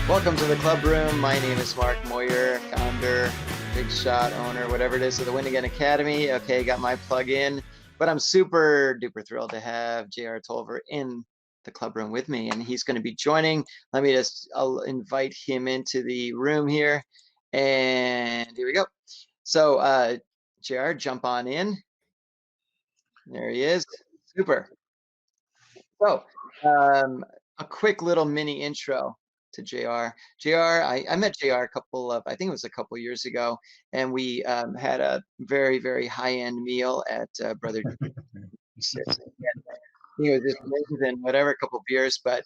Welcome to the Clubroom. My name is Mark Moyer, founder, big shot owner, whatever it is of the Win Again Academy. Okay, got my plug in, but I'm super duper thrilled to have J.R Tolver in the Clubroom with me, and he's going to be joining. I'll invite him into the room here, and here we go. So, JR, jump on in. There he is. Super. So, a quick little mini intro to JR. I met JR I think it was a couple years ago, and we had a very, very high-end meal at Brother Six. He was just amazing, whatever, a couple beers. But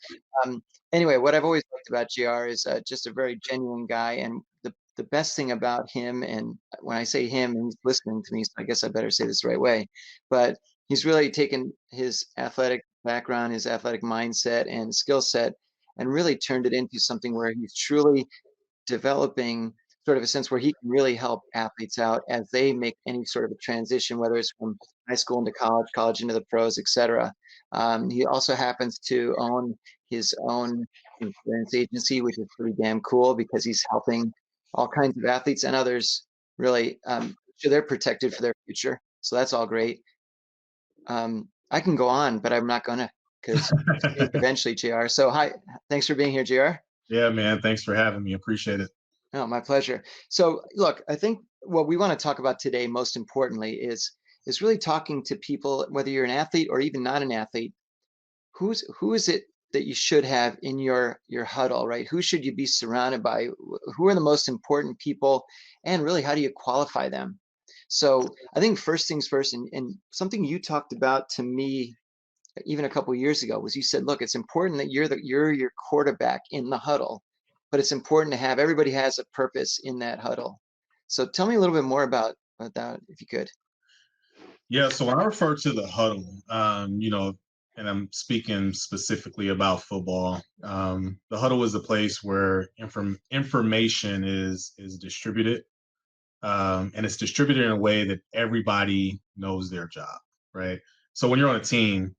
anyway, what I've always liked about JR is just a very genuine guy. And the best thing about him, and when I say him, and he's listening to me, so I guess I better say this the right way, but he's really taken his athletic background, his athletic mindset and skill set, and really turned it into something where he's truly developing sort of a sense where he can really help athletes out as they make any sort of a transition, whether it's from high school into college, college into the pros, etc. He also happens to own his own insurance agency, which is pretty damn cool because he's helping all kinds of athletes and others really so they're protected for their future. So that's all great. I can go on, but I'm not gonna because eventually, JR. So hi, thanks for being here, JR. Yeah, man. Thanks for having me. Appreciate it. Oh, my pleasure. So, look, I think what we want to talk about today, most importantly, is really talking to people, whether you're an athlete or even not an athlete. Who is it that you should have in your huddle, right? Who should you be surrounded by? Who are the most important people, and really, how do you qualify them? So, I think first things first, and something you talked about to me even a couple of years ago was you said, look, it's important that you're your quarterback in the huddle, but it's important to have everybody has a purpose in that huddle. So tell me a little bit more about that, if you could. Yeah. So when I refer to the huddle, and I'm speaking specifically about football, the huddle is a place where information is distributed, and it's distributed in a way that everybody knows their job, right? So when you're on a team,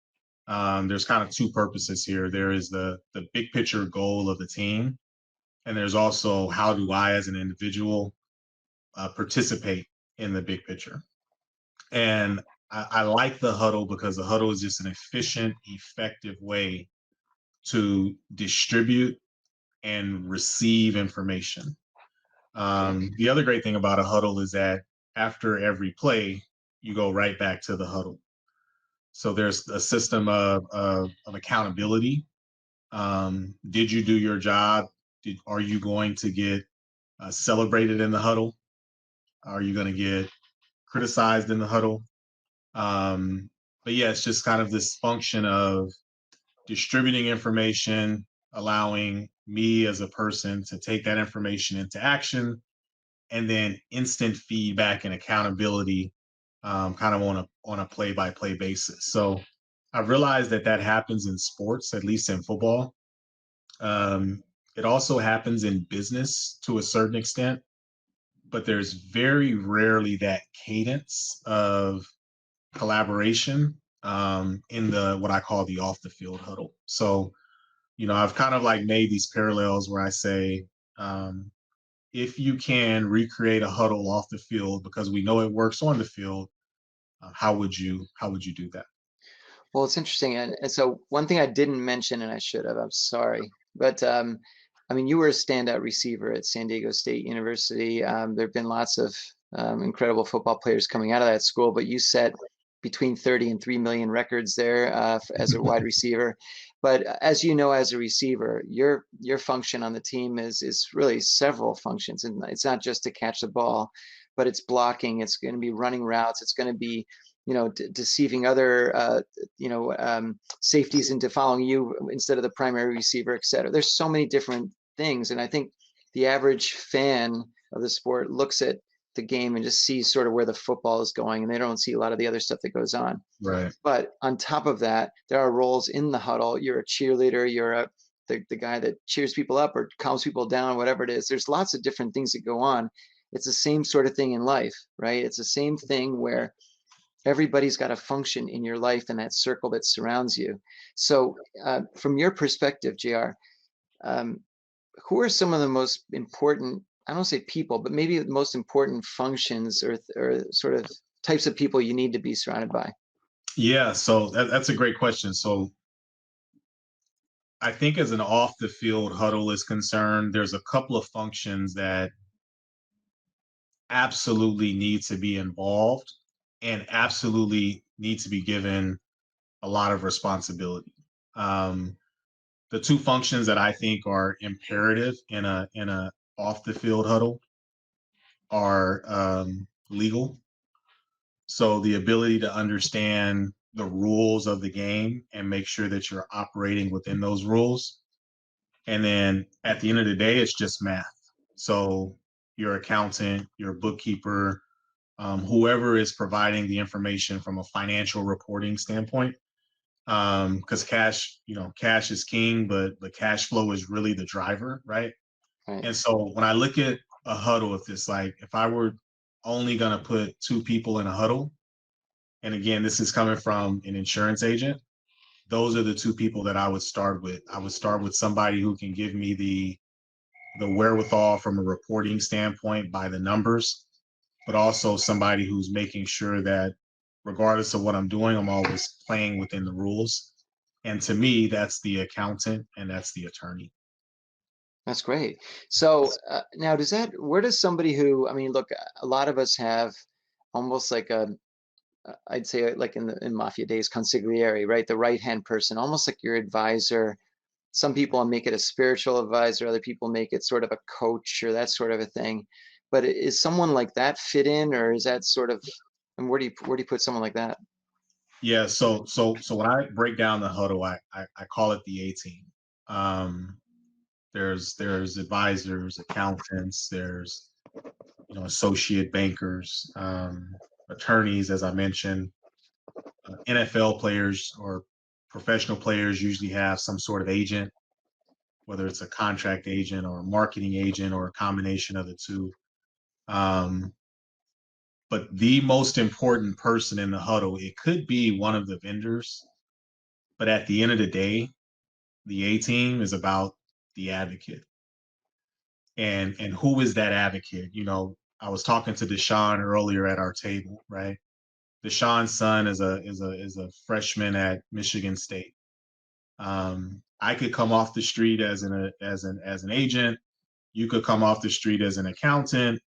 there's kind of two purposes here. There is the big picture goal of the team, and there's also how do I, as an individual, participate in the big picture. And I like the huddle because the huddle is just an efficient, effective way to distribute and receive information. The other great thing about a huddle is that after every play, you go right back to the huddle. So there's a system of accountability. Did you do your job? Are you going to get celebrated in the huddle? Are you going to get criticized in the huddle? But yeah, it's just kind of this function of distributing information, allowing me as a person to take that information into action, and then instant feedback and accountability, kind of on a play by play basis. So I've realized that that happens in sports, at least in football. It also happens in business to a certain extent, but there's very rarely that cadence of collaboration in the what I call the off the field huddle. So, I've kind of like made these parallels where I say, if you can recreate a huddle off the field because we know it works on the field, how would you do that? Well, it's interesting, and so one thing I didn't mention, and I should have, I'm sorry, but I mean, you were a standout receiver at San Diego State University. There have been lots of incredible football players coming out of that school, but you set between 30 and 3 million records there as a wide receiver. But as you know, as a receiver, your function on the team is really several functions, and it's not just to catch the ball, but it's blocking. It's going to be running routes. It's going to be deceiving other safeties into following you instead of the primary receiver, et cetera. There's so many different things, and I think the average fan of the sport looks at the game and just sees sort of where the football is going, and they don't see a lot of the other stuff that goes on. Right. But on top of that, there are roles in the huddle. You're a cheerleader. You're the guy that cheers people up or calms people down, whatever it is. There's lots of different things that go on. It's the same sort of thing in life, right? It's the same thing where everybody's got a function in your life and that circle that surrounds you. So from your perspective, JR, um, who are some of the most important, I don't say people, but maybe the most important functions or sort of types of people you need to be surrounded by? Yeah, so that's a great question. So I think as an off the field huddle is concerned, there's a couple of functions that absolutely need to be involved and absolutely need to be given a lot of responsibility. Um, the two functions that I think are imperative in a off the field huddle are legal. So the ability to understand the rules of the game and make sure that you're operating within those rules. And then at the end of the day, it's just math. So your accountant, your bookkeeper, whoever is providing the information from a financial reporting standpoint, because cash, cash is king, but the cash flow is really the driver, right? Right. And so when I look at a huddle, if I were only going to put two people in a huddle, and again, this is coming from an insurance agent, those are the two people that I would start with. I would start with somebody who can give me the wherewithal from a reporting standpoint by the numbers, but also somebody who's making sure that regardless of what I'm doing, I'm always playing within the rules. And to me, that's the accountant and that's the attorney. That's great. So now, where does somebody who, I mean, look, a lot of us have almost like I'd say like in mafia days, consigliere, right? The right hand person, almost like your advisor. Some people make it a spiritual advisor, other people make it sort of a coach or that sort of a thing. But is someone like that fit in, or is that sort of, and where do you put someone like that? Yeah, so when I break down the huddle, I call it the A team. Um, there's advisors, accountants, there's associate bankers, attorneys, as I mentioned, NFL players or professional players usually have some sort of agent, whether it's a contract agent or a marketing agent or a combination of the two. Um, but the most important person in the huddle, it could be one of the vendors, but at the end of the day, the A team is about the advocate. And who is that advocate? I was talking to Deshaun earlier at our table, right? Deshaun's son is a freshman at Michigan State. I could come off the street as an agent. You could come off the street as an accountant.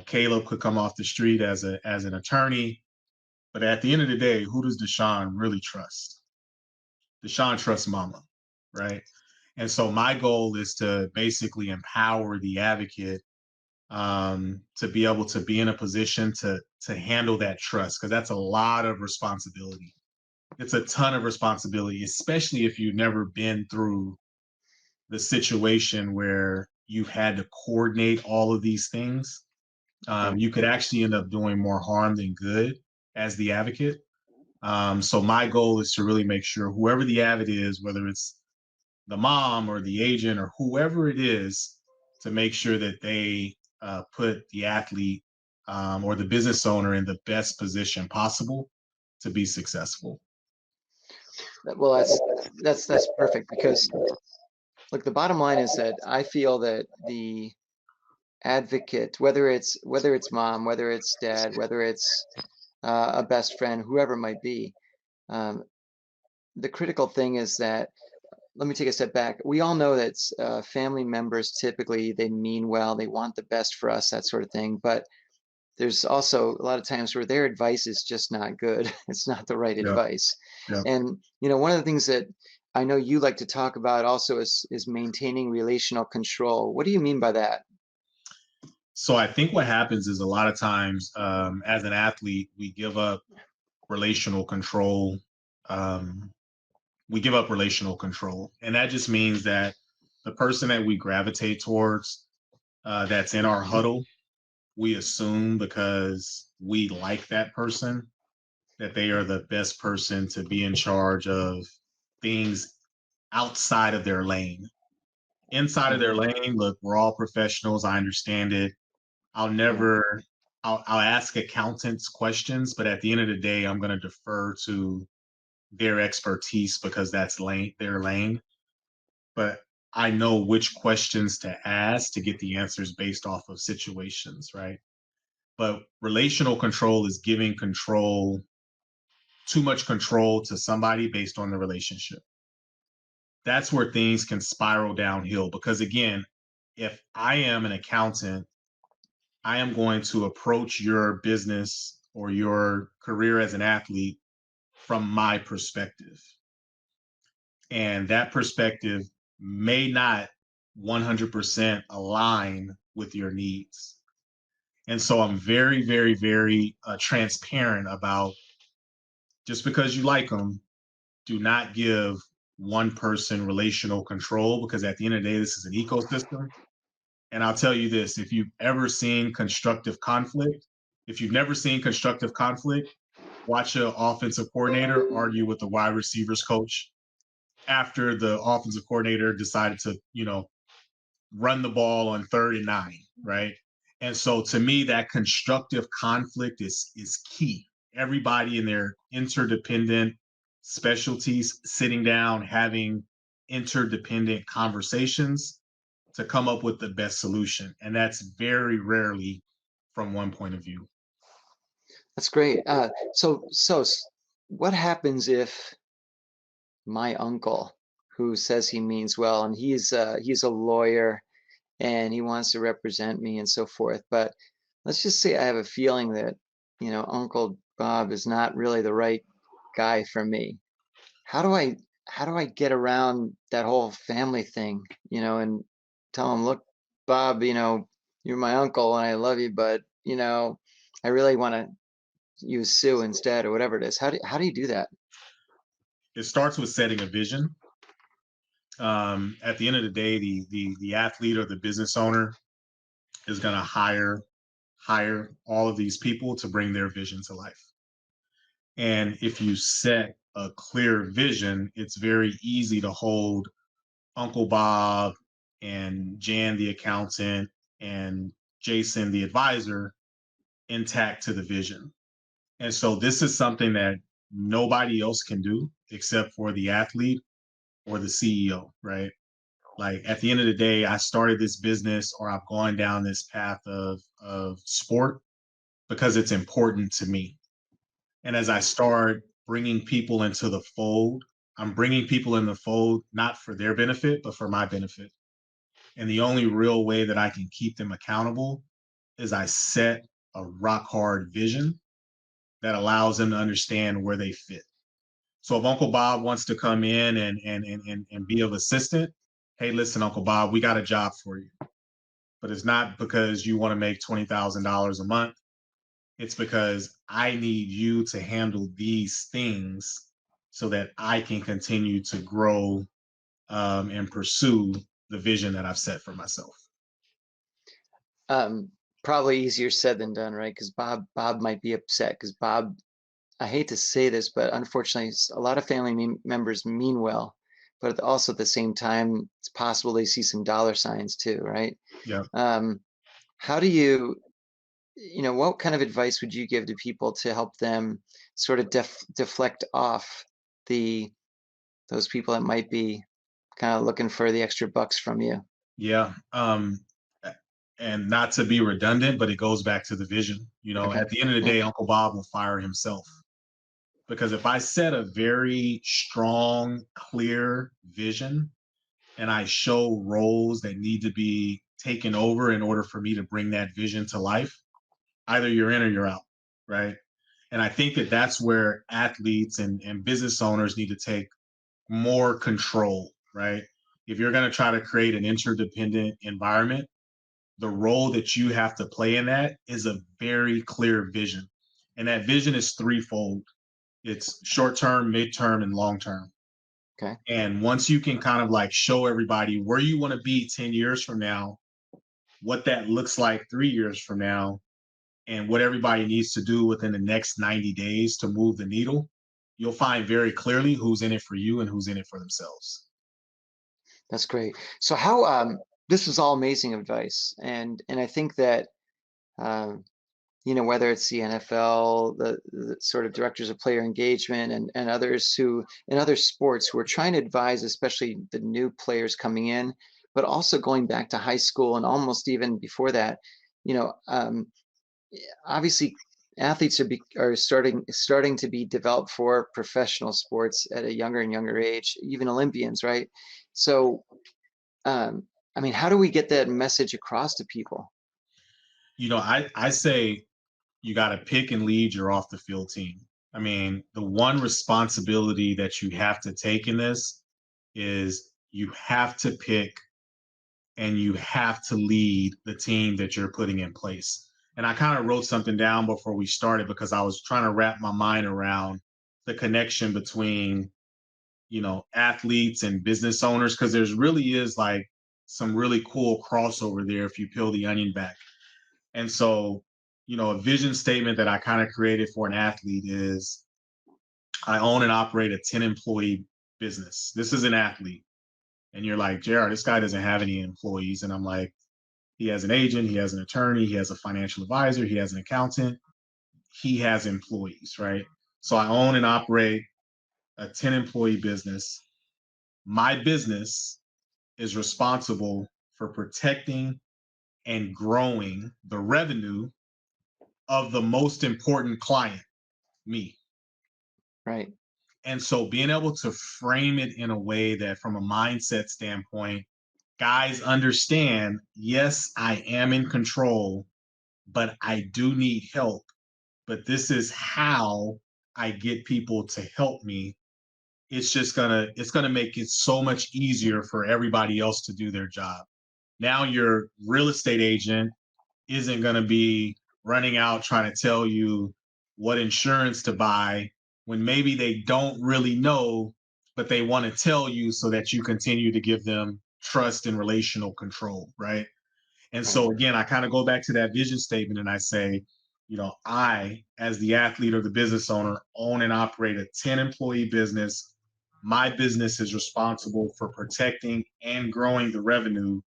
Caleb could come off the street as an attorney. But at the end of the day, who does Deshaun really trust? Deshaun trusts mama, right? And so my goal is to basically empower the advocate to be able to be in a position to handle that trust because that's a lot of responsibility. It's a ton of responsibility, especially if you've never been through the situation where you've had to coordinate all of these things. Right. You could actually end up doing more harm than good as the advocate. So my goal is to really make sure whoever the advocate is, whether it's the mom or the agent or whoever it is, to make sure that they put the athlete or the business owner in the best position possible to be successful. Well, that's perfect because look, the bottom line is that I feel that the advocate, whether it's mom, whether it's dad, whether it's a best friend, whoever it might be, um, the critical thing is that, let me take a step back. We all know that family members typically they mean well, they want the best for us, that sort of thing. But there's also a lot of times where their advice is just not good. It's not the right Yep. advice. Yep. And one of the things that I know you like to talk about also is maintaining relational control. What do you mean by that? So I think what happens is a lot of times as an athlete, we give up relational control. Um, we give up relational control. And that just means that the person that we gravitate towards that's in our huddle, we assume because we like that person that they are the best person to be in charge of things outside of their lane. Inside of their Mhm. lane, look, we're all professionals. I understand it. I'll Yeah. never, I'll ask accountants questions, but at the end of the day, I'm going to defer to their expertise because that's their lane. But I know which questions to ask to get the answers based off of situations, right? But relational control is giving control, too much control to somebody based on the relationship. That's where things can spiral downhill because, again, if I am an accountant, I am going to approach your business or your career as an athlete from my perspective. And that perspective may not 100% align with your needs. And so I'm very, very, very transparent about, just because you like them, do not give one person relational control, because at the end of the day, this is an ecosystem. And I'll tell you this, if you've ever seen constructive conflict, if you've never seen constructive conflict, watch an offensive coordinator argue with the wide receivers coach after the offensive coordinator decided to, run the ball on 3rd and 9, right? And so to me, that constructive conflict is key. Everybody in their interdependent specialties sitting down, having interdependent conversations to come up with the best solution. And that's very rarely from one point of view. That's great. What happens if my uncle, who says he means well, and he's a lawyer and he wants to represent me and so forth, but let's just say I have a feeling that, Uncle Bob is not really the right guy for me. How do I how do I get around that whole family thing, and tell him, look, Bob, you're my uncle and I love you, but I really want to use Sue instead or whatever it is. How do you do that? It starts with setting a vision. At the end of the day, the athlete or the business owner is going to hire all of these people to bring their vision to life. And if you set a clear vision, it's very easy to hold Uncle Bob and Jan the accountant and Jason the advisor intact to the vision. And so this is something that nobody else can do except for the athlete or the CEO, right? Like at the end of the day, I started this business or I've gone down this path of sport because it's important to me. And as I start bringing people into the fold, I'm bringing people in the fold not for their benefit, but for my benefit. And the only real way that I can keep them accountable is I set a rock hard vision that allows them to understand where they fit. So if Uncle Bob wants to come in and be of assistant, hey, listen, Uncle Bob, we got a job for you. But it's not because you want to make $20,000 a month. It's because I need you to handle these things so that I can continue to grow and pursue the vision that I've set for myself. Um, Probably easier said than done, right? Because Bob might be upset because Bob, I hate to say this, but unfortunately, a lot of family members mean well, but also at the same time, it's possible they see some dollar signs too, right? Yeah. Um, how do what kind of advice would you give to people to help them sort of deflect off the those people that might be kind of looking for the extra bucks from you? Yeah. And not to be redundant, but it goes back to the vision. Okay. At the end of the Yeah. day, Uncle Bob will fire himself. Because if I set a very strong, clear vision and I show roles that need to be taken over in order for me to bring that vision to life, either you're in or you're out, right? And I think that that's where athletes and business owners need to take more control, right? If you're going to try to create an interdependent environment, the role that you have to play in that is a very clear vision. And that vision is threefold. It's short term, mid-term, and long term. Okay. And once you can kind of like show everybody where you want to be 10 years from now, what that looks like 3 years from now, and what everybody needs to do within the next 90 days to move the needle, you'll find very clearly who's in it for you and who's in it for themselves. That's great. So this was all amazing advice, and I think that um, whether it's the NFL, the sort of directors of player engagement and others who in other sports who are trying to advise, especially the new players coming in, but also going back to high school and almost even before that, you know, um, obviously athletes are starting to be developed for professional sports at a younger and younger age, even Olympians, right? So, um, I mean, how do we get that message across to people? I say you got to pick and lead your off the field team. I mean, the one responsibility that you have to take in this is you have to pick and you have to lead the team that you're putting in place. And I kind of wrote something down before we started because I was trying to wrap my mind around the connection between, athletes and business owners, because there's really is like some really cool crossover there if you peel the onion back. And so, a vision statement that I kind of created for an athlete is I own and operate a 10 employee business. This is an athlete. And you're like, JR, this guy doesn't have any employees. And I'm like, he has an agent, he has an attorney, he has a financial advisor, he has an accountant, he has employees, right? So I own and operate a 10 employee business. My business is responsible for protecting and growing the revenue of the most important client, me. Right. And so being able to frame it in a way that, from a mindset standpoint, guys understand, yes, I am in control, but I do need help. But this is how I get people to help me. It's gonna make it so much easier for everybody else to do their job. Now your real estate agent isn't going to be running out trying to tell you what insurance to buy when maybe they don't really know, but they want to tell you so that you continue to give them trust and relational control, right? And Right. so again, I kind of go back to that vision statement and I say, I, as the athlete or the business owner, own and operate a 10 employee business. My business is responsible for protecting and growing the revenue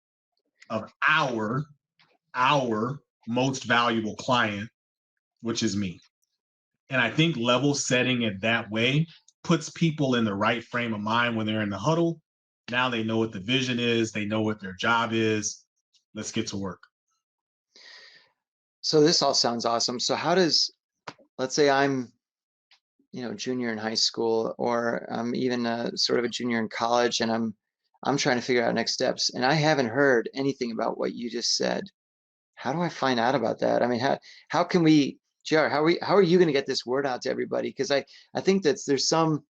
of our most valuable client, which is me. And I think level setting it that way puts people in the right frame of mind when they're in the huddle. Now they know what the vision is, they know what their job is. Let's get to work. So this all sounds awesome. So how does, let's say I'm, junior in high school, or I'm even sort of a junior in college, and I'm trying to figure out next steps, and I haven't heard anything about what you just said. How do I find out about that? I mean, how can we, JR, how are you going to get this word out to everybody? Because I think that there's some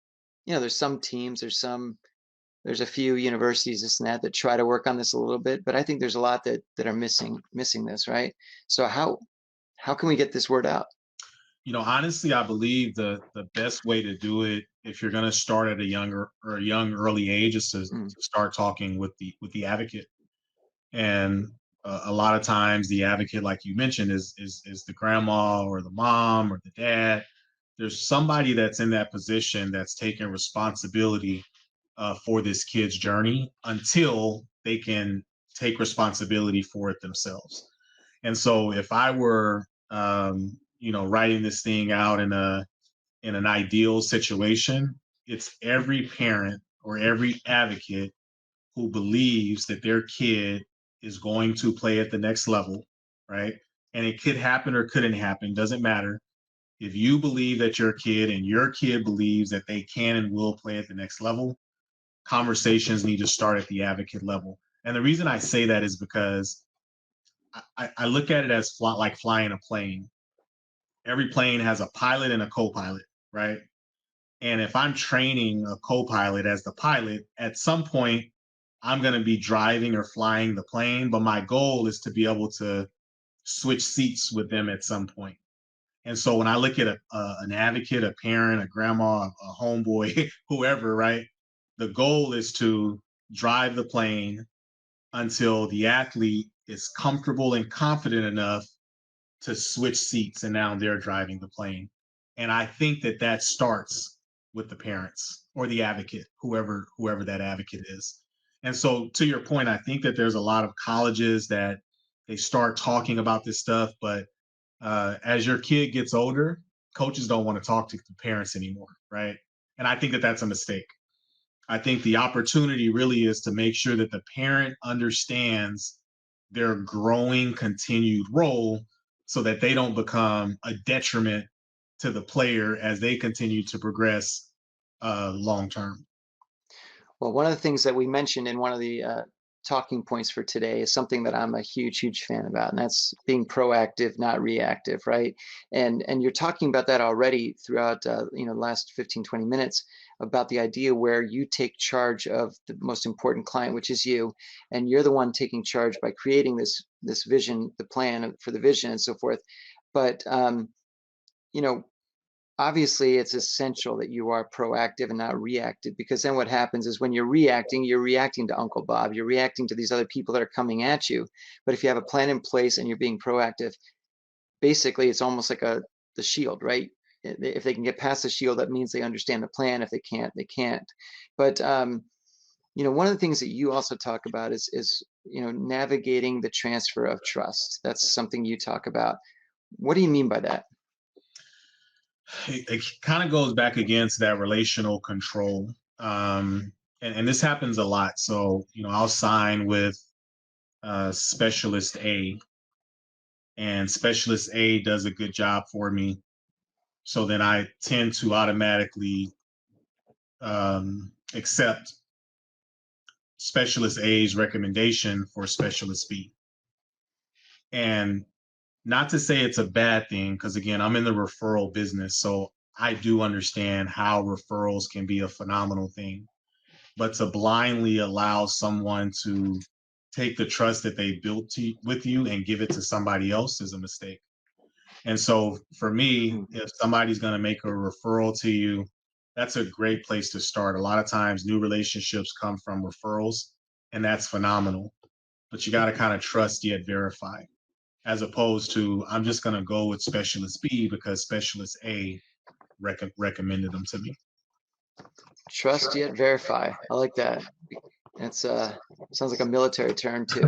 teams, there's a few universities, this and that try to work on this a little bit, but I think there's a lot that are missing this, right? So how can we get this word out? Honestly, I believe the best way to do it, if you're going to start at a young early age, is Mm, to start talking with the advocate. And a lot of times the advocate, like you mentioned, is the grandma or the mom or the dad. There's somebody that's in that position that's taking responsibility for this kid's journey until they can take responsibility for it themselves. And so if I were writing this thing out in an ideal situation, it's every parent or every advocate who believes that their kid is going to play at the next level, right? And it could happen or couldn't happen, doesn't matter. If you believe that your kid and your kid believes that they can and will play at the next level, conversations need to start at the advocate level. And the reason I say that is because I look at it as like flying a plane. Every plane has a pilot and a co-pilot, right? And if I'm training a co-pilot as the pilot, at some point I'm going to be driving or flying the plane, but my goal is to be able to switch seats with them at some point. And so when I look at an advocate, a parent, a grandma, a homeboy, whoever, right? The goal is to drive the plane until the athlete is comfortable and confident enough to switch seats and now they're driving the plane. And I think that starts with the parents or the advocate, whoever that advocate is. And so to your point, I think that there's a lot of colleges that they start talking about this stuff, but As your kid gets older, coaches don't want to talk to the parents anymore, right? And I think that that's a mistake. I think the opportunity really is to make sure that the parent understands their growing continued role so that they don't become a detriment to the player as they continue to progress long term. Well, one of the things that we mentioned in one of the talking points for today is something that I'm a huge, huge fan about, and that's being proactive, not reactive, right? And you're talking about that already throughout the last 15, 20 minutes about the idea where you take charge of the most important client, which is you, and you're the one taking charge by creating this vision, the plan for the vision, and so forth. But you know, obviously it's essential that you are proactive and not reactive, because then what happens is when you're reacting to Uncle Bob, you're reacting to these other people that are coming at you. But if you have a plan in place and you're being proactive, basically it's almost like the shield, right? If they can get past the shield, that means they understand the plan. If they can't, they can't. But one of the things that you also talk about is navigating the transfer of trust. That's something you talk about. What do you mean by that? It kind of goes back again to that relational control. And this happens a lot. So, I'll sign with specialist A, and specialist A does a good job for me. So then I tend to automatically accept specialist A's recommendation for specialist B. And not to say it's a bad thing, because again, I'm in the referral business. So I do understand how referrals can be a phenomenal thing. But to blindly allow someone to take the trust that they built with you and give it to somebody else is a mistake. And so for me, if somebody's going to make a referral to you, that's a great place to start. A lot of times new relationships come from referrals, and that's phenomenal. But you got to kind of trust yet verify, as opposed to I'm just going to go with specialist B because specialist A recommended them to me. Trust yet verify. I like that. That's sounds like a military term too.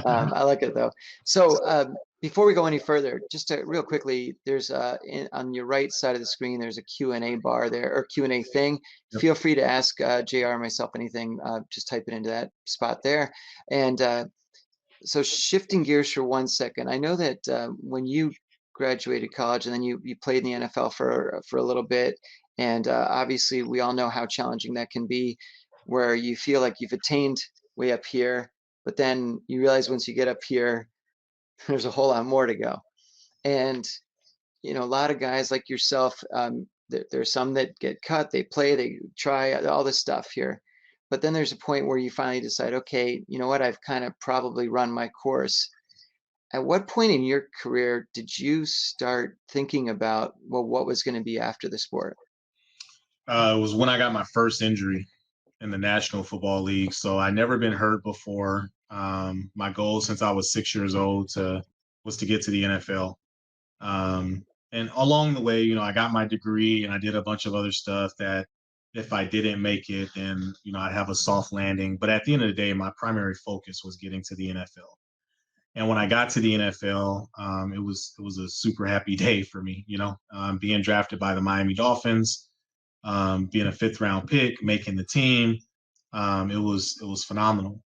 I like it though. So before we go any further, just real quickly, there's on your right side of the screen, there's a Q&A bar there, or Q&A thing. Yep. Feel free to ask JR or myself anything. Just type it into that spot there. And so shifting gears for 1 second, I know that when you graduated college and then you played in the NFL for a little bit, and obviously we all know how challenging that can be, where you feel like you've attained way up here, but then you realize once you get up here, there's a whole lot more to go. And a lot of guys like yourself, there's some that get cut, they play, they try all this stuff here. But then there's a point where you finally decide, okay, you know what, I've kind of probably run my course. At what point in your career did you start thinking about, well, what was going to be after the sport? It was when I got my first injury in the National Football League. So I never been hurt before. My goal since I was 6 years old was to get to the NFL. And along the way, I got my degree and I did a bunch of other stuff that if I didn't make it, then, I'd have a soft landing. But at the end of the day, my primary focus was getting to the NFL. And when I got to the NFL, it was a super happy day for me, being drafted by the Miami Dolphins, being a fifth round pick, making the team. It was phenomenal.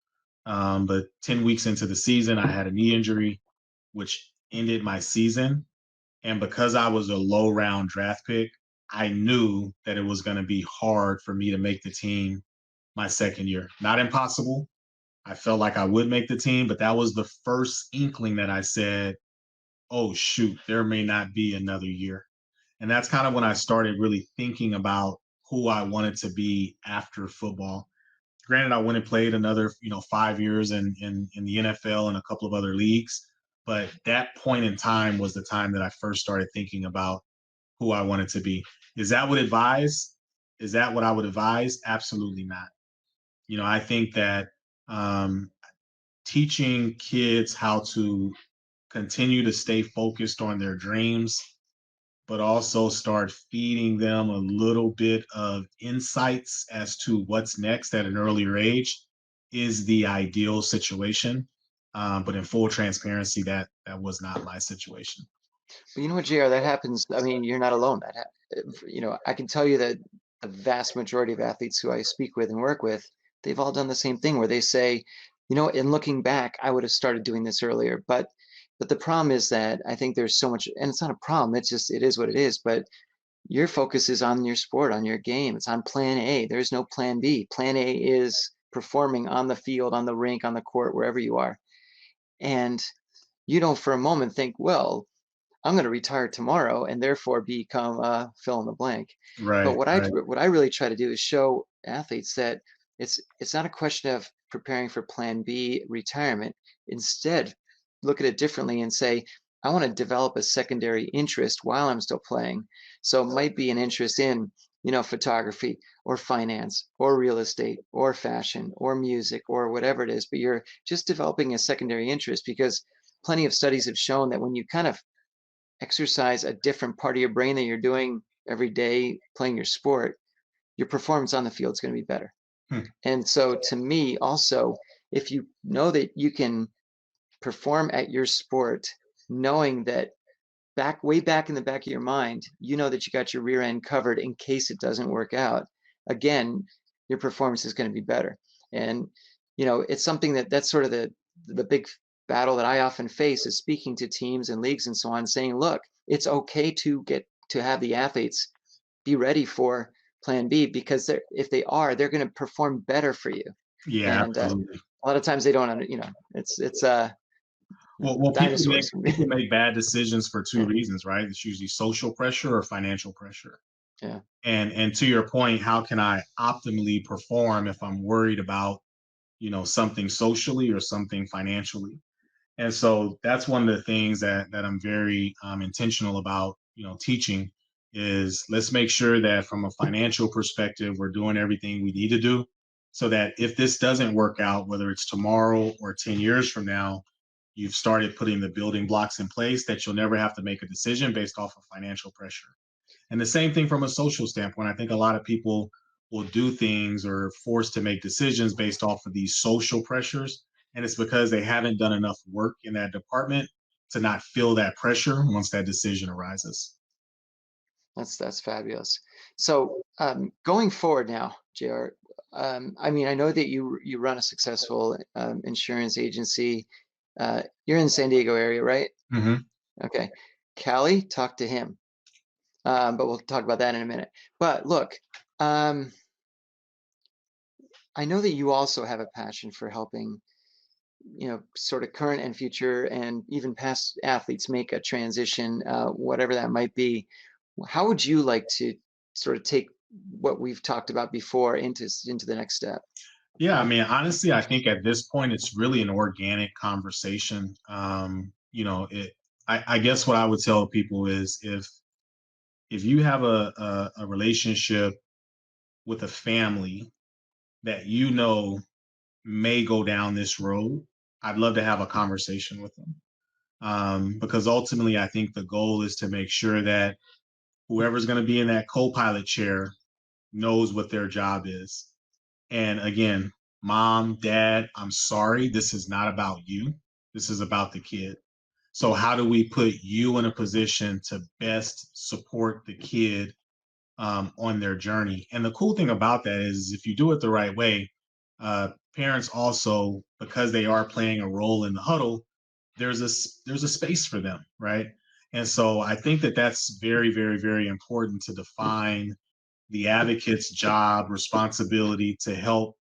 But 10 weeks into the season, I had a knee injury, which ended my season. And because I was a low round draft pick, I knew that it was going to be hard for me to make the team my second year. Not impossible. I felt like I would make the team, but that was the first inkling that I said, oh, shoot, there may not be another year. And that's kind of when I started really thinking about who I wanted to be after football. Granted, I went and played another, 5 years in the NFL and a couple of other leagues. But that point in time was the time that I first started thinking about who I wanted to be. Is that what advise? Is that what I would advise? Absolutely not. I think that um, teaching kids how to continue to stay focused on their dreams, but also start feeding them a little bit of insights as to what's next at an earlier age is the ideal situation. But in full transparency, that was not my situation. But you know what, JR, that happens. I mean, you're not alone. I can tell you that the vast majority of athletes who I speak with and work with, they've all done the same thing where they say, in looking back, I would have started doing this earlier. But the problem is that I think there's so much, and it's not a problem. It's just, it is what it is. But your focus is on your sport, on your game. It's on plan A. There's no plan B. Plan A is performing on the field, on the rink, on the court, wherever you are. And you don't for a moment think, well, I'm going to retire tomorrow and therefore become fill in the blank. But Right, right. what I really try to do is show athletes that it's not a question of preparing for plan B, retirement. Instead, look at it differently and say, I want to develop a secondary interest while I'm still playing. So it might be an interest in, photography or finance or real estate or fashion or music or whatever it is, but you're just developing a secondary interest because plenty of studies have shown that when you kind of exercise a different part of your brain that you're doing every day playing your sport, your performance on the field is going to be better. Hmm. And so to me, also, if you know that you can perform at your sport, knowing that way back in the back of your mind, you know that you got your rear end covered in case it doesn't work out, again, your performance is going to be better. And, it's something that's sort of the big battle that I often face is speaking to teams and leagues and so on, saying, look, it's okay to get to have the athletes be ready for plan B because if they are, they're going to perform better for you. Yeah, And absolutely. a lot of times they don't, it's Well, dinosaurs. people make bad decisions for two Yeah, reasons, right? It's usually social pressure or financial pressure. yeah. And to your point, how can I optimally perform if I'm worried about, something socially or something financially? And so that's one of the things that I'm very intentional about, teaching is let's make sure that from a financial perspective, we're doing everything we need to do so that if this doesn't work out, whether it's tomorrow or 10 years from now, you've started putting the building blocks in place that you'll never have to make a decision based off of financial pressure. And the same thing from a social standpoint. I think a lot of people will do things or forced to make decisions based off of these social pressures. And it's because they haven't done enough work in that department to not feel that pressure once that decision arises. That's fabulous. So going forward now, JR, I mean, I know that you run a successful insurance agency. You're in the San Diego area, right? Hmm. Okay. Callie, talk to him. But we'll talk about that in a minute. But look, um, I know that you also have a passion for helping, sort of current and future and even past athletes make a transition, whatever that might be. How would you like to sort of take what we've talked about before into the next step? Yeah, I mean, honestly, I think at this point it's really an organic conversation. I guess what I would tell people is if you have a relationship with a family that may go down this road, I'd love to have a conversation with them. Because ultimately, I think the goal is to make sure that whoever's going to be in that co pilot chair knows what their job is. And again, mom, dad, I'm sorry, this is not about you. This is about the kid. So, how do we put you in a position to best support the kid on their journey? And the cool thing about that is if you do it the right way, parents also, because they are playing a role in the huddle, there's a space for them, right? And so I think that that's very, very, very important to define the advocate's job responsibility to help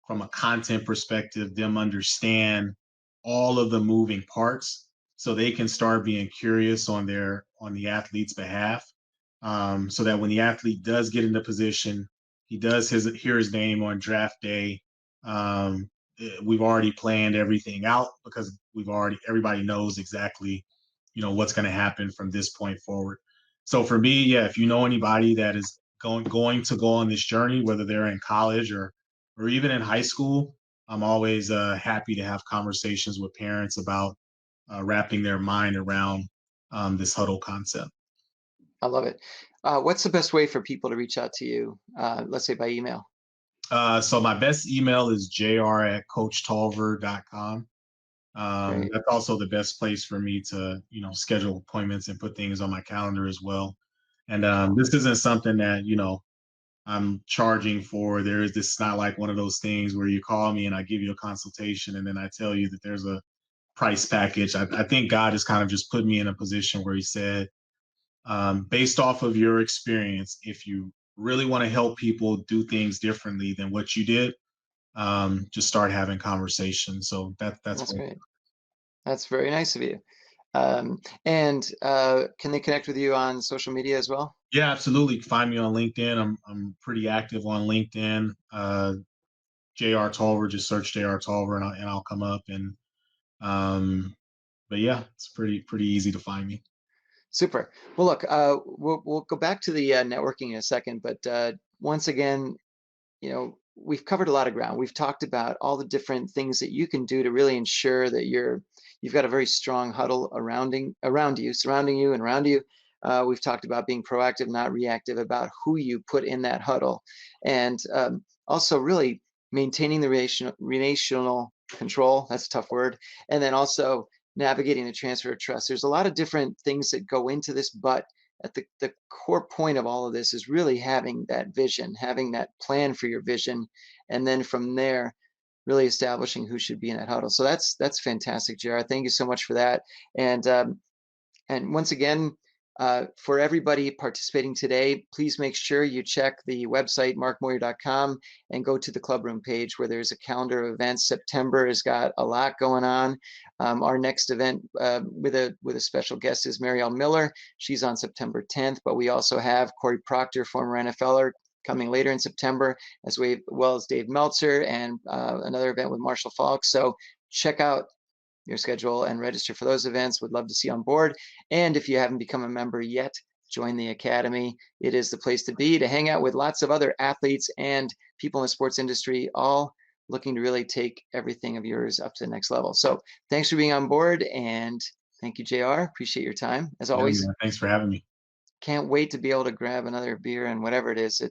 from a content perspective them understand all of the moving parts so they can start being curious on the athlete's behalf, so that when the athlete does get into position, he does hear his name on draft day. We've already planned everything out because everybody knows exactly what's going to happen from this point forward. So for me, yeah, if you know anybody that is going to go on this journey, whether they're in college or even in high school, I'm always happy to have conversations with parents about wrapping their mind around this huddle concept. I love it. What's the best way for people to reach out to you? Let's say by email. So my best email is jr@coachtolver.com. Great. That's also the best place for me to, schedule appointments and put things on my calendar as well. And this isn't something that, I'm charging for. This not like one of those things where you call me and I give you a consultation and then I tell you that there's a price package. I think God has kind of just put me in a position where he said, based off of your experience, if you really want to help people do things differently than what you did, just start having conversations. So that's That's what. great. That's very nice of you. And can they connect with you on social media as well? Yeah, absolutely. Find me on LinkedIn. I'm pretty active on LinkedIn. JR Tolver, just search JR Tolver and I'll come up. And but yeah, it's pretty easy to find me. Super. Well, look, we'll go back to the networking in a second, but once again, we've covered a lot of ground. We've talked about all the different things that you can do to really ensure that you've got a very strong huddle surrounding you and around you. We've talked about being proactive, not reactive, about who you put in that huddle, and also really maintaining the relational control. That's a tough word. And then also navigating the transfer of trust. There's a lot of different things that go into this, but at the core point of all of this is really having that vision, having that plan for your vision, and then from there, really establishing who should be in that huddle. So that's fantastic, JR. Thank you so much for that. And once again, for everybody participating today, please make sure you check the website, markmoyer.com, and go to the Clubroom page where there's a calendar of events. September has got a lot going on. Our next event with a special guest is Marielle Miller. She's on September 10th, but we also have Corey Proctor, former NFLer, coming later in September, as well as Dave Meltzer and another event with Marshall Falk. So check out your schedule and register for those events. Would love to see you on board. And if you haven't become a member yet, join the Academy. It is the place to be, to hang out with lots of other athletes and people in the sports industry, all looking to really take everything of yours up to the next level. So thanks for being on board, and thank you, JR. Appreciate your time as Yeah, always. yeah, thanks for having me. Can't wait to be able to grab another beer and whatever it is,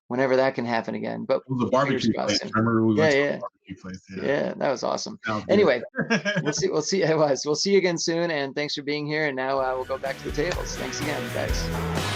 whenever that can happen again. But It was a fingers barbecue crossed place. soon. Remember we Yeah, went to yeah, a barbecue place? Yeah, yeah. That was awesome. sounds good. Anyway, we'll see. We'll see. It was. We'll see you again soon. And thanks for being here. And now we'll go back to the tables. Thanks again, guys.